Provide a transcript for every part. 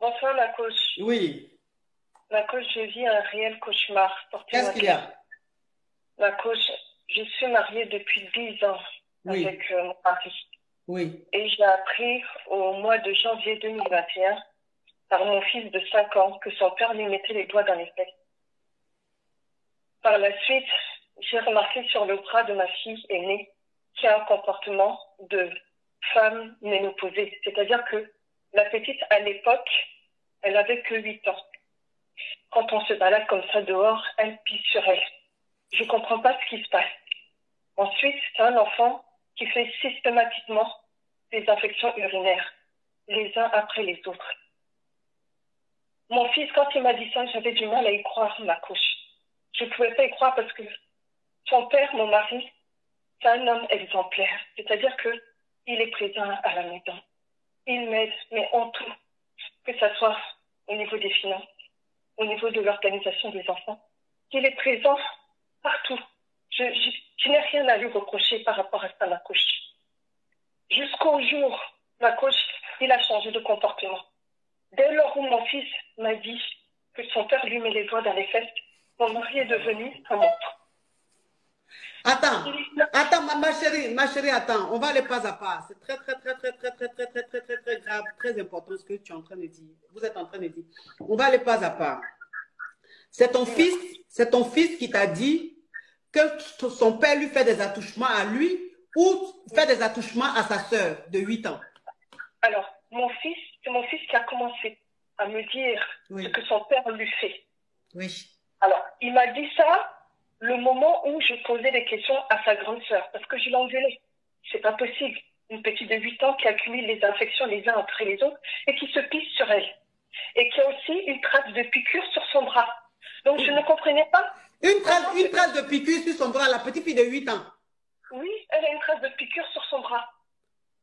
Bonsoir, ma coach. Oui. Ma coach, je vis un réel cauchemar. Qu'est-ce Portez-moi qu'il y prévenue. a? Ma coach, je suis mariée depuis 10 ans Oui. avec mon mari. Oui. Et j'ai appris au mois de janvier 2021 par mon fils de 5 ans que son père lui mettait les doigts dans les fesses. Par la suite, j'ai remarqué sur le bras de ma fille aînée qu'il y a un comportement de femme ménopausée. C'est-à-dire que la petite, à l'époque, elle avait que 8 ans. Quand on se balade comme ça dehors, elle pisse sur elle. Je comprends pas ce qui se passe. Ensuite, c'est un enfant qui fait systématiquement des infections urinaires, les uns après les autres. Mon fils, quand il m'a dit ça, j'avais du mal à y croire, ma couche. Je ne pouvais pas y croire parce que son père, mon mari, c'est un homme exemplaire. C'est-à-dire que il est présent à la maison. Il m'aide, mais en tout, que ce soit au niveau des finances, au niveau de l'organisation des enfants. Il est présent partout. Je n'ai rien à lui reprocher par rapport à ça, ma coach. Jusqu'au jour, ma coach, il a changé de comportement. Dès lors où mon fils m'a dit que son père lui met les doigts dans les fesses, mon mari est devenu un monstre. Attends, attends, ma chérie, attends. On va aller pas à pas. C'est très, très, très, très, très, très, très, très, très, très, très grave, très important ce que tu es en train de dire. Vous êtes en train de dire. On va aller pas à pas. C'est ton fils qui t'a dit que son père lui fait des attouchements à lui ou fait des attouchements à sa sœur de 8 ans. Alors, c'est mon fils qui a commencé à me dire ce Oui. que son père lui fait. Oui. Alors, il m'a dit ça le moment où je posais des questions à sa grande sœur, parce que je l'engueulais. C'est pas possible. Une petite de 8 ans qui accumule les infections les uns après les autres et qui se pisse sur elle. Et qui a aussi une trace de piqûre sur son bras. Donc, je ne comprenais pas. Une trace de piqûre sur son bras, la petite fille de 8 ans. Oui, elle a une trace de piqûre sur son bras.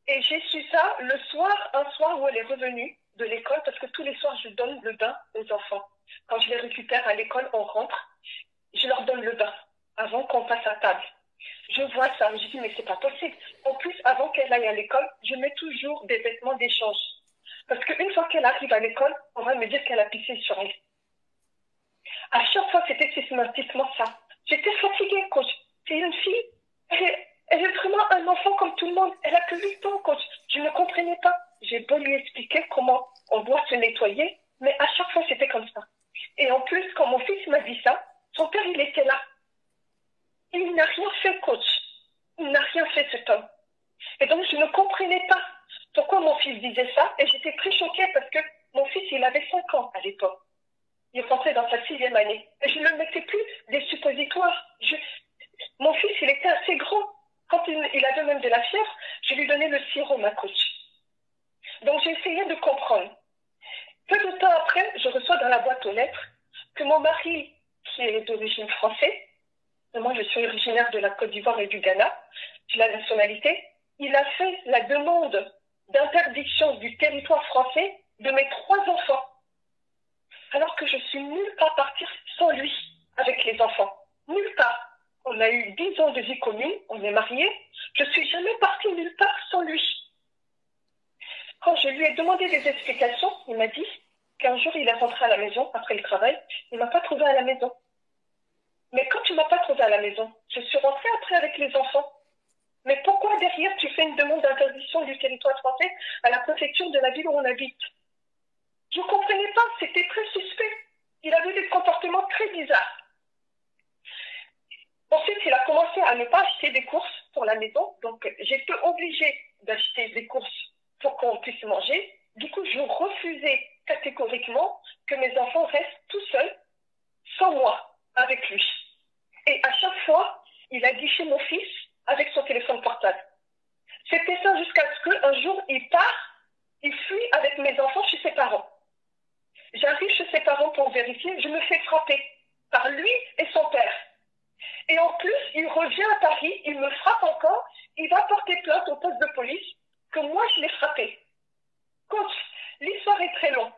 Et j'ai su ça le soir, un soir où elle est revenue de l'école, parce que tous les soirs, je donne le bain aux enfants. Quand je les récupère à l'école, on rentre, je leur donne le bain avant qu'on passe à table. Je vois ça, je dis mais c'est pas possible. En plus, avant qu'elle aille à l'école, je mets toujours des vêtements d'échange. Parce qu'une fois qu'elle arrive à l'école, on va me dire qu'elle a pissé sur elle. À chaque fois, c'était systématiquement ça. J'étais fatiguée, coach. C'est une fille, elle est vraiment un enfant comme tout le monde. Elle a que 8 ans, coach. Je ne comprenais pas. J'ai beau lui expliquer comment on doit se nettoyer, mais à chaque fois, c'était comme ça. Et en plus, quand mon fils m'a dit ça, son père, il était là. Il n'a rien fait, coach. Il n'a rien fait, cet homme. Et donc, je ne comprenais pas pourquoi mon fils disait ça. Et j'étais très choquée parce que mon fils, il avait 5 ans à l'époque. Il rentrait dans sa 6e année. Et je ne mettais plus des suppositoires. Mon fils, il était assez grand. Quand il avait même de la fièvre, je lui donnais le sirop, ma coach. Donc, j'ai essayé de comprendre. Peu de temps après, je reçois dans la boîte aux lettres que mon mari, qui est d'origine française, et moi je suis originaire de la Côte d'Ivoire et du Ghana, j'ai la nationalité, il a fait la demande d'interdiction du territoire français de mes 3 enfants. Alors que je suis nulle part partir sans lui, avec les enfants. Nulle part. On a eu 10 ans de vie commune, on est mariés. Je suis jamais partie nulle part sans lui. Quand je lui ai demandé des explications, il m'a dit qu'un jour il est rentré à la maison après le travail, il m'a pas trouvé à la maison. Mais quand tu m'as pas trouvé à la maison, je suis rentrée après avec les enfants. Mais pourquoi derrière tu fais une demande d'interdiction du territoire français à la préfecture de la ville où on habite? Je ne comprenais pas, c'était très suspect. Il avait des comportements très bizarres. Ensuite, il a commencé à ne pas acheter des courses pour la maison. Donc, j'étais obligée d'acheter des courses pour qu'on puisse manger. Du coup, je refusais catégoriquement que mes enfants restent tout seuls, sans moi, avec lui. Et à chaque fois, il a dit chez mon fils avec son téléphone portable. C'était ça jusqu'à ce qu'un jour, il part, il fuit avec mes enfants chez ses parents. J'arrive chez ses parents pour vérifier, je me fais frapper par lui et son père. Et en plus, il revient à Paris, il me frappe encore, il va porter plainte au poste de police que moi je l'ai frappé. Coach, l'histoire est très longue.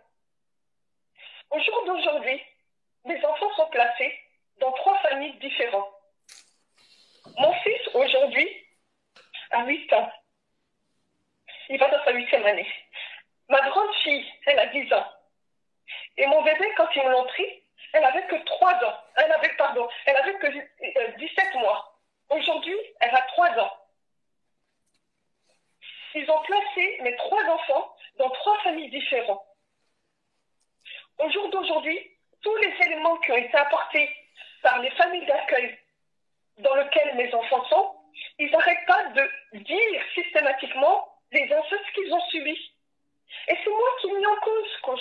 Au jour d'aujourd'hui, mes enfants sont placés dans 3 familles différentes. Mon fils, aujourd'hui, a 8 ans. Il va dans sa 8e année. Ma grande fille, elle a 10 ans. mon bébé, quand ils me l'ont pris, elle avait que 3 ans. Elle avait que 17 mois. Aujourd'hui, elle a 3 ans. Ils ont placé mes 3 enfants dans 3 familles différentes. Au jour d'aujourd'hui, tous les éléments qui ont été apportés par les familles d'accueil dans lesquelles mes enfants sont, ils n'arrêtent pas de dire systématiquement les incestes qu'ils ont subis. Et c'est moi qui ai mis en cause, coach.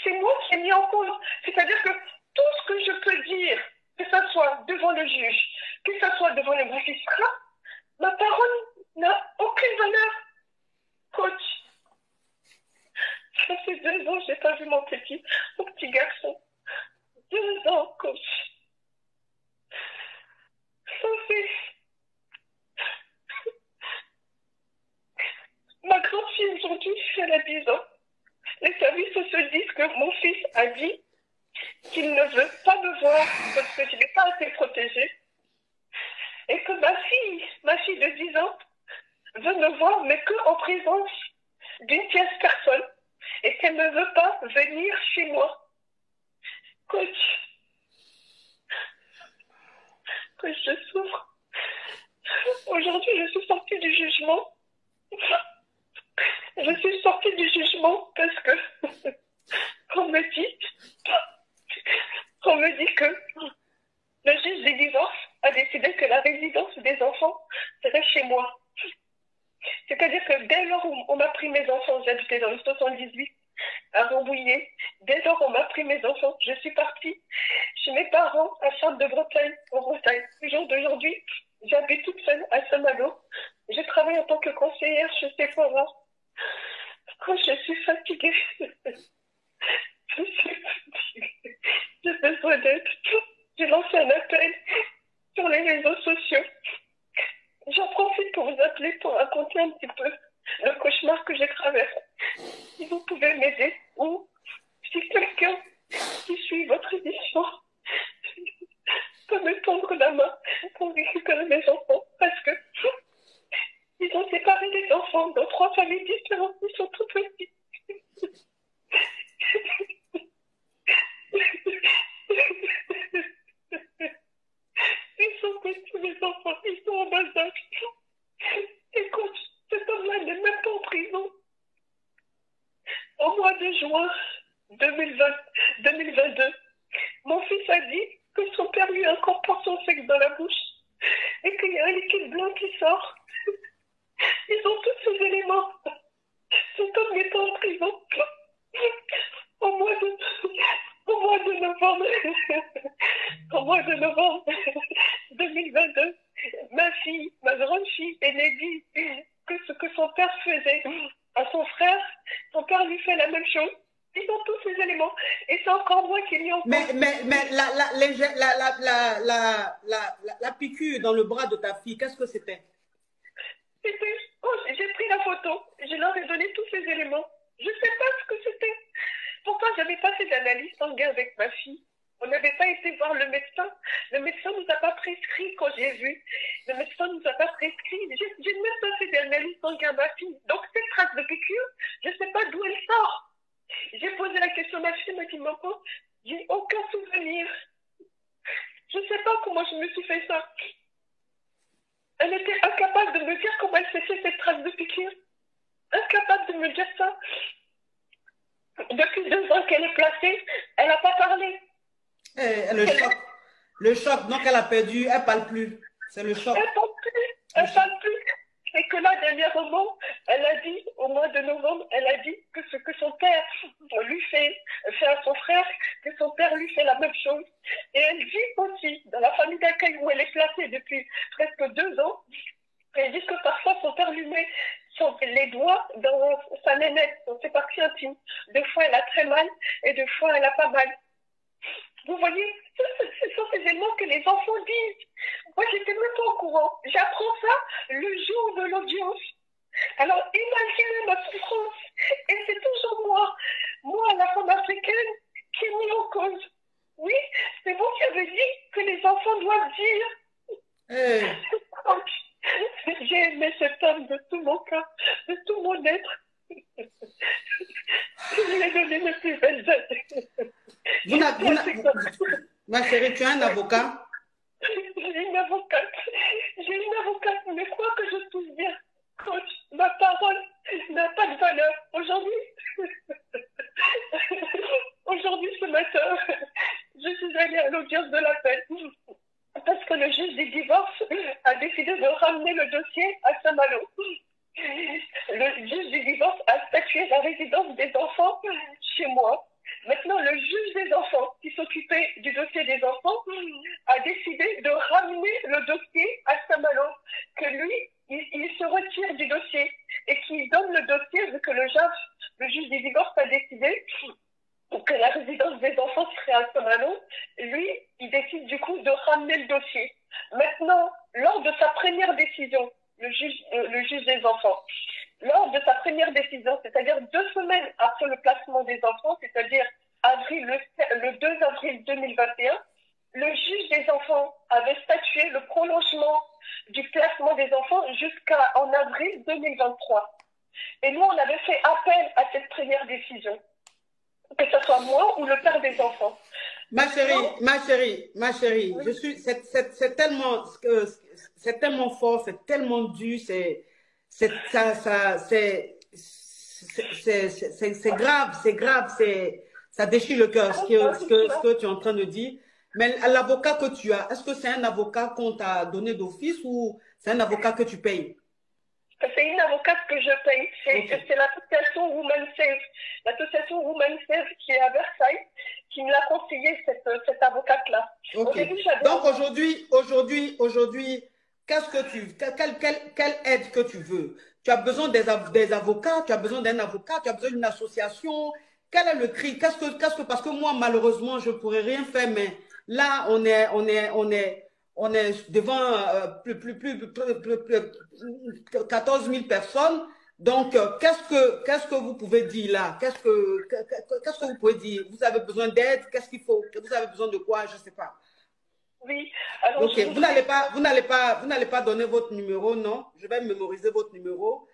C'est moi qui ai mis en cause. C'est-à-dire que tout ce que je peux dire, que ce soit devant le juge, que ce soit devant les magistrats, ma parole n'a aucune valeur, coach. Ça fait 2 ans, je n'ai pas vu mon petit garçon. 2 ans, coach. Ça fait... Ma grande fille aujourd'hui, elle a 10 ans. Les services sociaux disent que mon fils a dit qu'il ne veut pas me voir parce que je n'ai pas assez protégée. Et que ma fille de 10 ans, veut me voir, mais qu'en présence d'une tierce personne. Et qu'elle ne veut pas venir chez moi. Coach, je souffre. Aujourd'hui, je suis sortie du jugement. Je suis sortie du jugement parce que on me dit que le juge des divorces a décidé que la résidence des enfants serait chez moi. C'est-à-dire que dès lors où on m'a pris mes enfants, j'habitais dans le 78 à Rambouillet, dès lors où on m'a pris mes enfants, je suis partie chez mes parents à Sainte-de-Bretagne, en Bretagne. Le jour d'aujourd'hui, j'habite toute seule à Saint-Malo. Je travaille en tant que conseillère chez Sephora. Quand je suis fatiguée, je suis fatiguée. J'ai besoin d'aide. J'ai lancé un appel sur les réseaux sociaux. J'en profite pour vous appeler pour raconter un petit peu le cauchemar que j'ai traversé. Si vous pouvez m'aider ou si quelqu'un qui suit votre émission peut me tendre la main pour récupérer mes enfants parce que ils ont séparé les enfants dans 3 familles différentes. Ils sont tout petits. Ils sont petits, les enfants. Ils sont en bas âge. Écoute, cet homme-là n'est même pas en prison. Au mois de juin 2022, mon fils a dit que son père lui incorpore son sexe dans la bouche et qu'il y a un liquide blanc qui sort. Ils ont tous ces éléments. Cet homme est en prison. Au mois de novembre, au mois de novembre 2022, ma grande fille aînée dit que ce que son père faisait à son frère, son père lui fait la même chose. Ils ont tous ces éléments. Et c'est encore moi qui lui en Mais la piqûre dans le bras de ta fille, qu'est-ce que c'était? J'ai pris la photo, je leur ai donné tous ces éléments. Je ne sais pas ce que c'était. Pourtant, je n'avais pas fait d'analyse sanguine avec ma fille. On n'avait pas été voir le médecin. Le médecin ne nous a pas prescrit quand j'ai vu. Le médecin ne nous a pas prescrit. J'ai même pas fait d'analyse sanguine à ma fille. Donc, cette trace de piqûre, je ne sais pas d'où elle sort. J'ai posé la question à ma fille, elle m'a dit, maman, j'ai aucun souvenir. Je ne sais pas comment je me suis fait ça. Elle était incapable de me dire comment elle s'est fait cette trace de piqûre. Incapable de me dire ça. Depuis 2 ans qu'elle est placée, elle n'a pas parlé. Le choc, donc elle a perdu, elle ne parle plus. C'est le choc. Elle ne parle plus. Et que là, dernièrement, elle a dit, au mois de novembre, elle a dit que ce que son père lui fait à son frère, que son père lui fait la même chose. Et elle vit aussi dans la famille d'accueil où elle est placée depuis presque 2 ans. Elle dit que parfois son père lui met les doigts dans sa nénette, dans ses parties intimes. 2 fois elle a très mal et 2 fois elle a pas mal. Vous voyez, ce sont ces éléments que les enfants disent. Moi, j'étais même pas au courant. J'apprends ça le jour de l'audience. Alors, imaginez ma souffrance. Et c'est toujours moi, la femme africaine, qui est mise en cause. Oui, c'est vous qui avez dit que les enfants doivent dire. J'ai aimé cet homme de tout mon cœur, de tout mon être. Je lui ai donné mes plus belles années. Ma chérie, tu as un avocat? J'ai une avocate. Mais quoi que je trouve bien, coach, ma parole n'a pas de valeur. Aujourd'hui, ce matin, je suis allée à l'audience de l'appel parce que le juge des divorces a décidé de ramener le dossier à Saint-Malo. Le juge du divorce a statué la résidence des enfants chez moi. Maintenant, le juge des enfants qui s'occupait du dossier des enfants a décidé de ramener le dossier à Saint-Malo, que lui, il se retire du dossier et qu'il donne le dossier, vu que le juge du divorce a décidé que la résidence des enfants serait à Saint-Malo. Lui, il décide du coup de ramener le dossier. Maintenant, lors de sa première décision, le juge des enfants, lors de sa première décision, c'est-à-dire 2 semaines après le placement des enfants, c'est-à-dire le 2 avril 2021, le juge des enfants avait statué le prolongement du placement des enfants jusqu'en avril 2023. Et nous, on avait fait appel à cette première décision, que ce soit moi ou le père des enfants. Ma chérie, oui. C'est tellement fort, c'est tellement dur, c'est grave, ça déchire le cœur, ce que tu es en train de dire. Mais l'avocat que tu as, est-ce que c'est un avocat qu'on t'a donné d'office ou c'est un avocat que tu payes? C'est une avocate que je paye. C'est l'association Women Save. L'association Women Save qui est à Versailles, qui me l'a conseillé, cette avocate-là. Okay. Donc aujourd'hui, quelle aide que tu veux? Tu as besoin des avocats, tu as besoin d'un avocat, tu as besoin d'une association. Quel est le cri? Parce que moi, malheureusement, je ne pourrais rien faire, mais là, on est devant plus 14 000 personnes. Donc, qu'est-ce que vous pouvez dire là? Qu'est-ce que vous pouvez dire? Vous avez besoin d'aide? Qu'est-ce qu'il faut? Vous avez besoin de quoi? Je ne sais pas. Oui. Alors, ok, vous n'allez pas donner votre numéro, non? Je vais mémoriser votre numéro.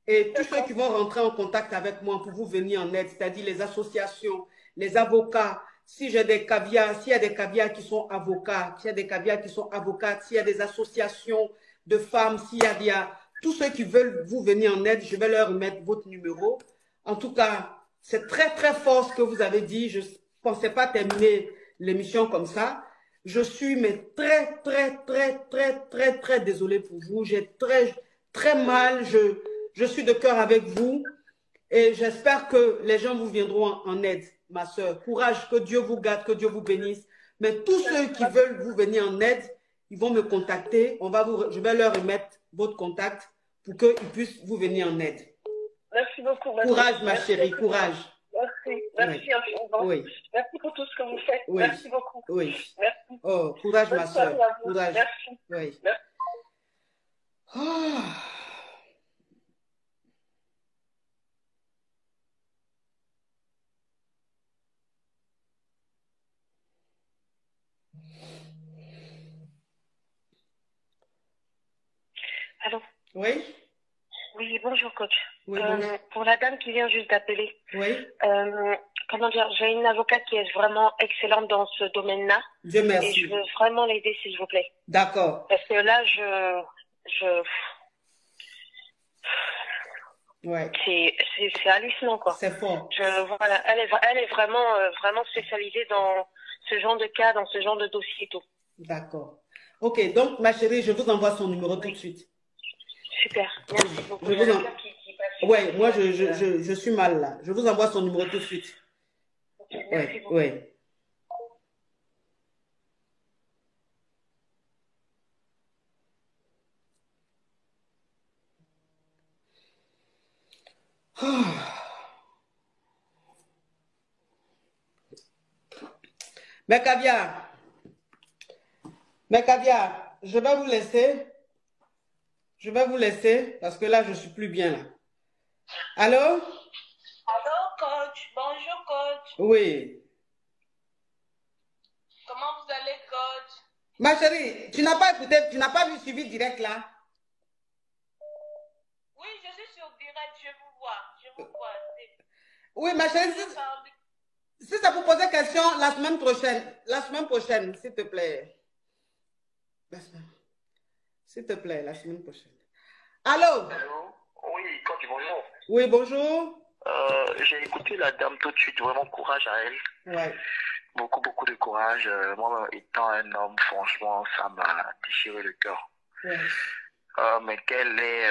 Et tous ceux qui vont rentrer en contact avec moi pour vous venir en aide, c'est-à-dire les associations, les avocats, si j'ai des caviars, s'il y a des caviars qui sont avocats, s'il y a des caviars qui sont avocates, s'il y a des associations de femmes, s'il y a tous ceux qui veulent vous venir en aide, je vais leur remettre votre numéro. En tout cas, c'est très, très fort ce que vous avez dit. Je ne pensais pas terminer l'émission comme ça. Je suis mais très, très, très, très, très, très désolée pour vous. J'ai très, très mal. Je suis de cœur avec vous et j'espère que les gens vous viendront en aide, ma soeur. Courage, que Dieu vous garde, que Dieu vous bénisse. Mais tous ceux qui veulent vous venir en aide, ils vont me contacter. Je vais leur remettre votre contact pour qu'ils puissent vous venir en aide. Merci beaucoup. Courage, ma chérie, courage. Merci infiniment. Oui. Merci pour tout ce que vous faites. Oui. Merci beaucoup. Oui. Merci. Oh, courage, ma soeur. Courage. Merci. Oui. Merci. Oh. Allô? Oui? Oui, bonjour coach. Oui, bonjour. Pour la dame qui vient juste d'appeler, oui. Comment dire, j'ai une avocate qui est vraiment excellente dans ce domaine-là. Dieu merci. Et je veux vraiment l'aider, s'il vous plaît. D'accord. Parce que là, ouais. C'est hallucinant, quoi. C'est fort. Voilà, elle est vraiment spécialisée dans ce genre de cas, dans ce genre de dossier et tout. D'accord. Ok, donc ma chérie, je vous envoie son numéro tout de suite. Super, merci beaucoup. Oui, moi je suis mal là. Je vous envoie son numéro tout de suite. Merci beaucoup. Oui. Mes caviars, je vais vous laisser. Je vais vous laisser parce que là, je ne suis plus bien là. Allô? Allô, coach. Bonjour, coach. Oui. Comment vous allez, coach? Ma chérie, tu n'as pas écouté, tu n'as pas vu suivi direct là? Oui, je suis sur direct, je vous vois. Oui, ma chérie, si ça vous posait question la semaine prochaine, s'il te plaît. S'il te plaît, la semaine prochaine. Allô? Allô? Oui, quand tu bonjour. Oui, bonjour. J'ai écouté la dame tout de suite, vraiment courage à elle. Ouais. Beaucoup, beaucoup de courage. Moi, étant un homme, franchement, ça m'a déchiré le cœur. Ouais. Mais qu'elle ait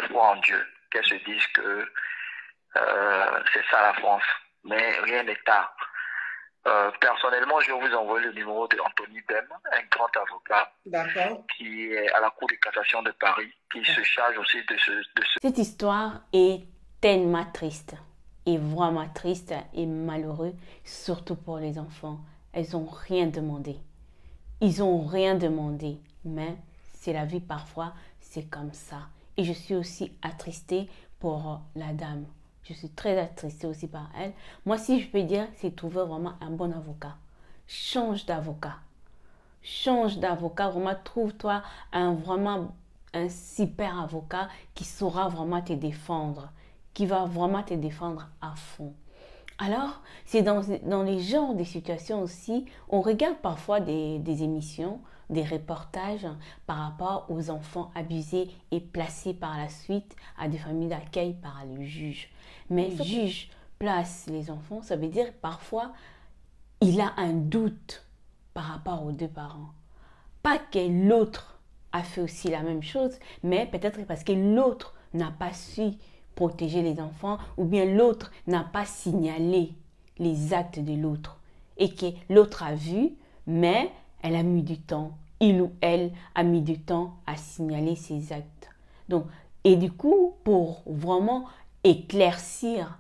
foi en Dieu, qu'elle se dise que c'est ça la France, mais rien n'est tard. Personnellement, je vais vous envoyer le numéro d'Anthony Bem, un grand avocat qui est à la Cour de cassation de Paris, qui se charge aussi de ce... Cette histoire est tellement triste, et vraiment triste et malheureux, surtout pour les enfants. Elles n'ont rien demandé. Ils n'ont rien demandé, mais c'est la vie parfois, c'est comme ça. Et je suis aussi attristée pour la dame. Je suis très attristée aussi par elle. Moi, si je peux dire, c'est trouver vraiment un bon avocat. Change d'avocat. Change d'avocat. Vraiment, trouve-toi vraiment un super avocat qui saura vraiment te défendre. Qui va vraiment te défendre à fond. Alors, c'est dans les genres de situations aussi, on regarde parfois des émissions, des reportages par rapport aux enfants abusés et placés par la suite à des familles d'accueil par le juge. Mais le juge place les enfants, ça veut dire parfois il a un doute par rapport aux deux parents. Pas que l'autre a fait aussi la même chose, mais peut-être parce que l'autre n'a pas su protéger les enfants ou bien l'autre n'a pas signalé les actes de l'autre et que l'autre a vu, mais elle a mis du temps. Il ou elle a mis du temps à signaler ses actes. Donc, et du coup, pour vraiment éclaircir,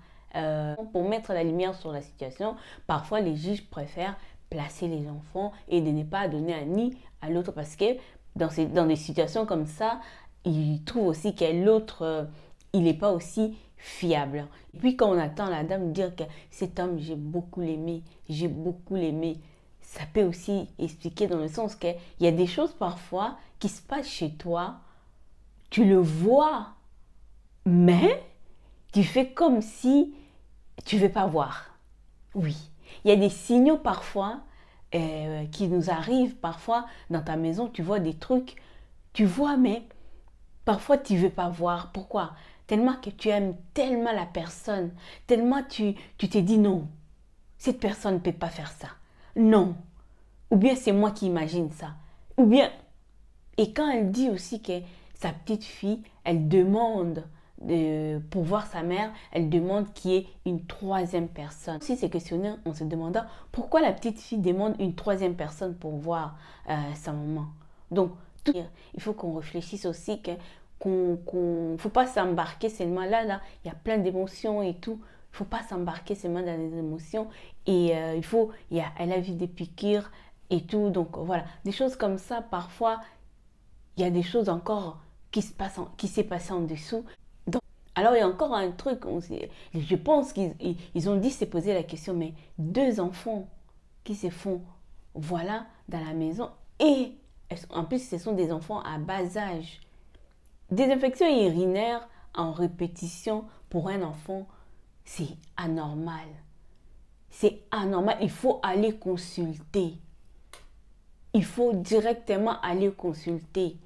pour mettre la lumière sur la situation, parfois les juges préfèrent placer les enfants et de ne pas donner un nid à l'autre parce que dans des situations comme ça, ils trouvent aussi que l'autre, il n'est pas aussi fiable. Et puis quand on attend la dame dire que cet homme, j'ai beaucoup aimé, ça peut aussi expliquer dans le sens qu'il y a des choses parfois qui se passent chez toi, tu le vois, mais tu fais comme si tu ne veux pas voir. Oui, il y a des signaux parfois qui nous arrivent parfois dans ta maison, tu vois des trucs, tu vois, mais parfois tu ne veux pas voir. Pourquoi? Tellement que tu aimes tellement la personne, tellement tu te dis non, cette personne ne peut pas faire ça. Non. Ou bien c'est moi qui imagine ça. Ou bien, et quand elle dit aussi que sa petite fille, elle demande pour voir sa mère, elle demande qu'il y ait une troisième personne. Si c'est questionné en se demandant pourquoi la petite fille demande une troisième personne pour voir sa maman. Donc, il faut qu'on réfléchisse aussi ne faut pas s'embarquer seulement là, il y a plein d'émotions et tout. Il ne faut pas s'embarquer seulement dans les émotions. Et elle a vu des piqûres et tout. Donc voilà, des choses comme ça, parfois, il y a des choses encore qui s'est passé en dessous. Donc, alors il y a encore un truc, je pense qu'ils ont dit se poser la question, mais deux enfants qui se font, voilà, dans la maison. Et en plus, ce sont des enfants à bas âge. Des infections urinaires en répétition pour un enfant, c'est anormal. C'est anormal. Il faut aller consulter. Il faut directement aller consulter.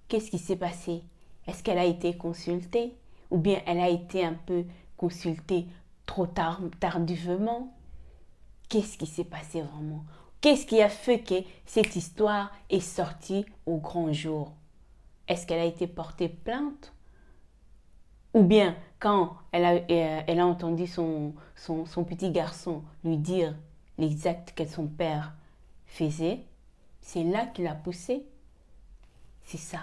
Qu'est-ce qui s'est passé? Est-ce qu'elle a été consultée? Ou bien elle a été un peu consultée trop tardivement? Qu'est-ce qui s'est passé vraiment? Qu'est-ce qui a fait que cette histoire est sortie au grand jour? Est-ce qu'elle a été portée plainte? Ou bien, quand elle a entendu son petit garçon lui dire les actes que son père faisait, c'est là qu'il a poussé? C'est ça.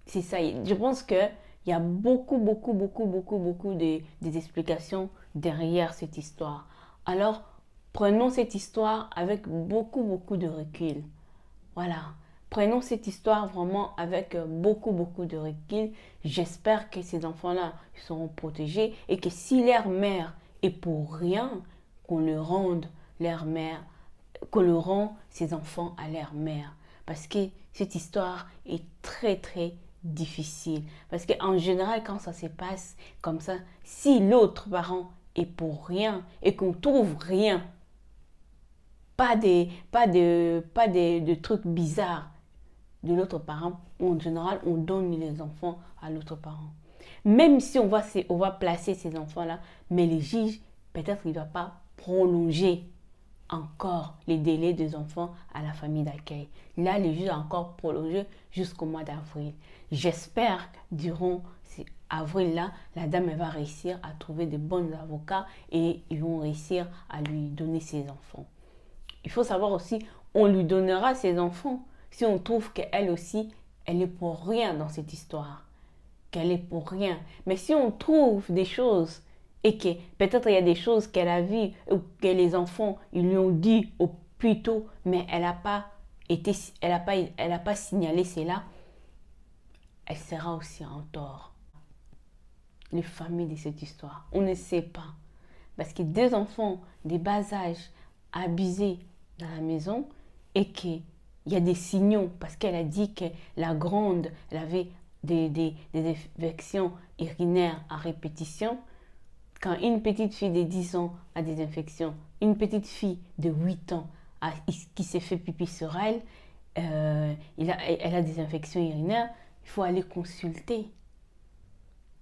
C'est ça. Je pense qu'il y a beaucoup des explications derrière cette histoire. Alors, prenons cette histoire avec beaucoup de recul. Voilà. Prenons cette histoire vraiment avec beaucoup de recul. J'espère que ces enfants-là seront protégés et que si leur mère est pour rien, qu'on le rende leur mère, qu'on le rend ces enfants à leur mère. Parce que cette histoire est très difficile. Parce qu'en général, quand ça se passe comme ça, si l'autre parent est pour rien et qu'on trouve rien, pas de trucs bizarres de l'autre parent, en général, on donne les enfants à l'autre parent. Même si on va placer ces enfants-là, mais les juges, peut-être qu'il ne va pas prolonger encore les délais des enfants à la famille d'accueil. Là, les juges ont encore prolongé jusqu'au mois d'avril. J'espère que durant avril-là, la dame elle va réussir à trouver de bons avocats et ils vont réussir à lui donner ses enfants. Il faut savoir aussi, on lui donnera ses enfants si on trouve qu'elle aussi, elle est pour rien dans cette histoire. Qu'elle est pour rien. Mais si on trouve des choses et que peut-être il y a des choses qu'elle a vues ou que les enfants ils lui ont dit au plus tôt, mais elle n'a pas signalé cela, elle sera aussi en tort. Les familles de cette histoire, on ne sait pas. Parce que deux enfants de bas âge abusés dans la maison et qu'il y a des signaux, parce qu'elle a dit que la grande, elle avait des infections urinaires à répétition. Quand une petite fille de 10 ans a des infections, une petite fille de 8 ans qui s'est fait pipi sur elle, elle a des infections urinaires, il faut aller consulter.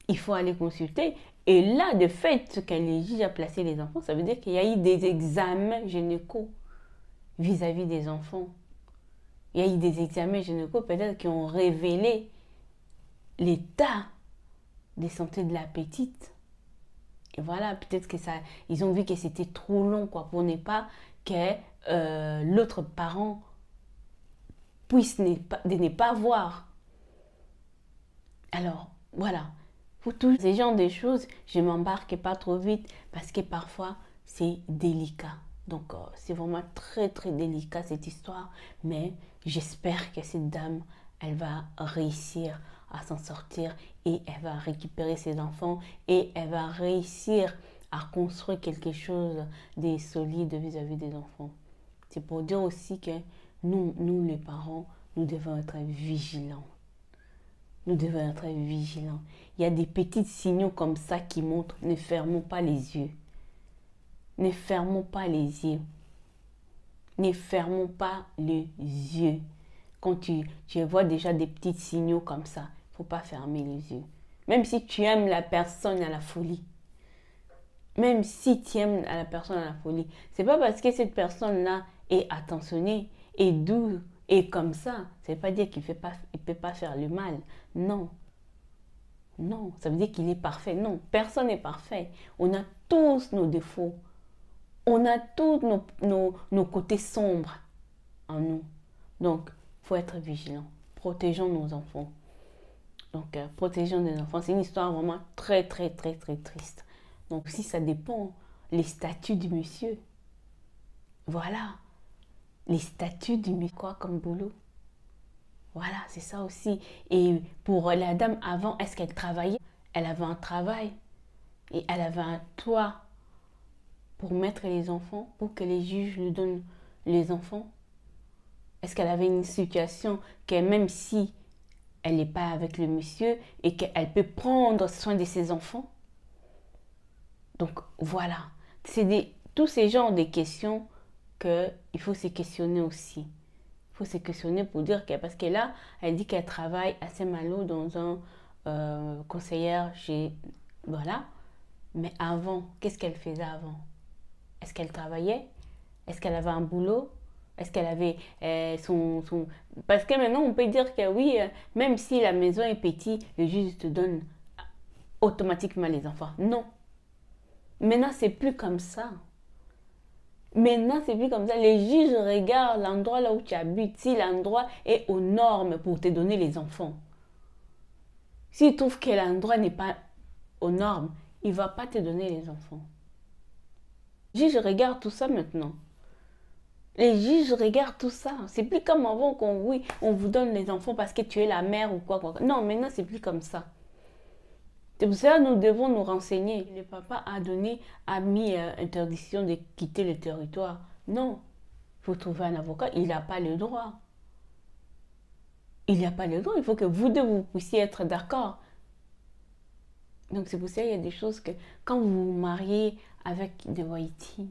Il faut aller consulter. Et là, de fait, que les juges ont placé les enfants, ça veut dire qu'il y a eu des examens gynéco vis-à-vis des enfants. Il y a eu des examens gynéco peut-être qui ont révélé l'état de santé de la petite. Et voilà, peut-être que ça, ils ont vu que c'était trop long, quoi, pour ne pas que l'autre parent puisse ne pas voir. Alors, voilà. Pour tous ces genres de choses, je ne m'embarque pas trop vite parce que parfois, c'est délicat. Donc, c'est vraiment très, très délicat cette histoire. Mais j'espère que cette dame, elle va réussir à s'en sortir et elle va récupérer ses enfants et elle va réussir à construire quelque chose de solide vis-à-vis des enfants. C'est pour dire aussi que nous les parents, nous devons être vigilants. Nous devons être vigilants. Il y a des petits signaux comme ça qui montrent, ne fermons pas les yeux. Ne fermons pas les yeux. Ne fermons pas les yeux. Quand tu vois déjà des petits signaux comme ça, il ne faut pas fermer les yeux. Même si tu aimes la personne à la folie. Même si tu aimes la personne à la folie. Ce n'est pas parce que cette personne-là est attentionnée, est douce, et comme ça, ça ne veut pas dire qu'il ne peut pas faire le mal. Non. Non, ça veut dire qu'il est parfait. Non, personne n'est parfait. On a tous nos défauts. On a tous nos côtés sombres en nous. Donc, il faut être vigilant. Protégeons nos enfants. Donc, protégeons nos enfants. C'est une histoire vraiment très, très, très, très triste. Donc, si ça dépend, les statuts du monsieur. Voilà. Les statuts du monsieur, quoi comme boulot. Voilà, c'est ça aussi. Et pour la dame avant, est-ce qu'elle travaillait? Elle avait un travail. Et elle avait un toit pour mettre les enfants, pour que les juges lui donnent les enfants. Est-ce qu'elle avait une situation que même si elle n'est pas avec le monsieur et qu'elle peut prendre soin de ses enfants? Donc voilà, c'est tous ces genres de questions qu'il faut se questionner aussi. Il faut se questionner pour dire que, parce que là, elle dit qu'elle travaille à Saint-Malo dans un conseillère chez... Voilà. Mais avant, qu'est-ce qu'elle faisait avant? Est-ce qu'elle travaillait? Est-ce qu'elle avait un boulot? Est-ce qu'elle avait son... Parce que maintenant, on peut dire que oui, même si la maison est petite, le juge te donne automatiquement les enfants. Non. Maintenant, c'est plus comme ça. Maintenant, c'est plus comme ça. Les juges regardent l'endroit là où tu habites, si l'endroit est aux normes pour te donner les enfants. S'ils trouvent que l'endroit n'est pas aux normes, il ne va pas te donner les enfants. Les juges regardent tout ça maintenant. Les juges regardent tout ça. C'est plus comme avant qu'on on vous donne les enfants parce que tu es la mère ou quoi. Non, maintenant, c'est plus comme ça. C'est pour ça que nous devons nous renseigner. Le papa a mis interdiction de quitter le territoire. Non. Il faut trouver un avocat. Il n'a pas le droit. il n'y a pas le droit. Il faut que vous deux, vous puissiez être d'accord. Donc c'est pour ça qu'il y a des choses que quand vous vous mariez avec des Wahiti,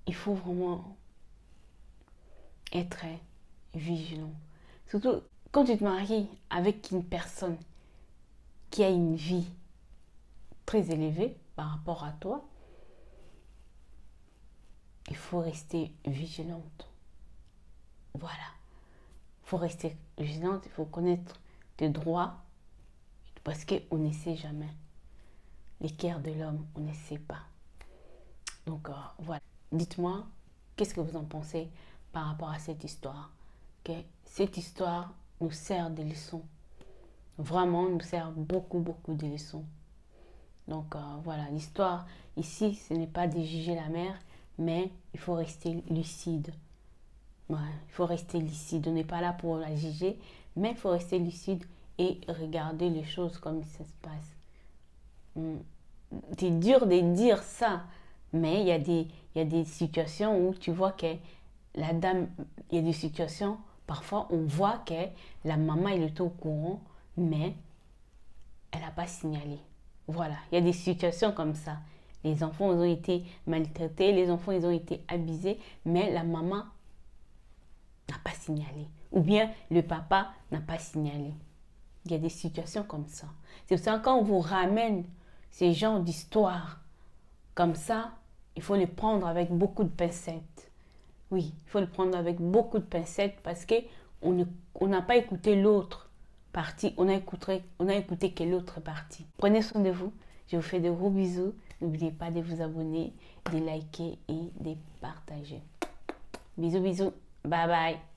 il faut vraiment être vigilant. Surtout quand tu te maries avec une personne qui a une vie très élevée par rapport à toi, il faut rester vigilante. Voilà. Il faut rester vigilante, il faut connaître tes droits parce qu'on ne sait jamais. Les cœurs de l'homme, on ne sait pas. Donc voilà. Dites-moi, qu'est-ce que vous en pensez par rapport à cette histoire? Que cette histoire nous sert de leçons. Vraiment, nous sert beaucoup, beaucoup de leçons. Donc voilà, l'histoire ici, ce n'est pas de juger la mère, mais il faut rester lucide. Ouais, il faut rester lucide. On n'est pas là pour la juger, mais il faut rester lucide et regarder les choses comme ça se passe. C'est dur de dire ça, mais il y a des situations où tu vois que la dame, il y a des situations, parfois on voit que la maman elle était au courant, mais elle n'a pas signalé. Voilà, il y a des situations comme ça. Les enfants ils ont été maltraités, les enfants ils ont été abusés, mais la maman n'a pas signalé. Ou bien le papa n'a pas signalé. Il y a des situations comme ça. C'est pour ça que quand on vous ramène ces genres d'histoires comme ça, il faut les prendre avec beaucoup de pincettes. Oui, il faut le prendre avec beaucoup de pincettes parce qu'on n'a pas écouté l'autre partie, on a écouté que l'autre partie. Prenez soin de vous. Je vous fais de gros bisous. N'oubliez pas de vous abonner, de liker et de partager. Bisous, bisous. Bye bye.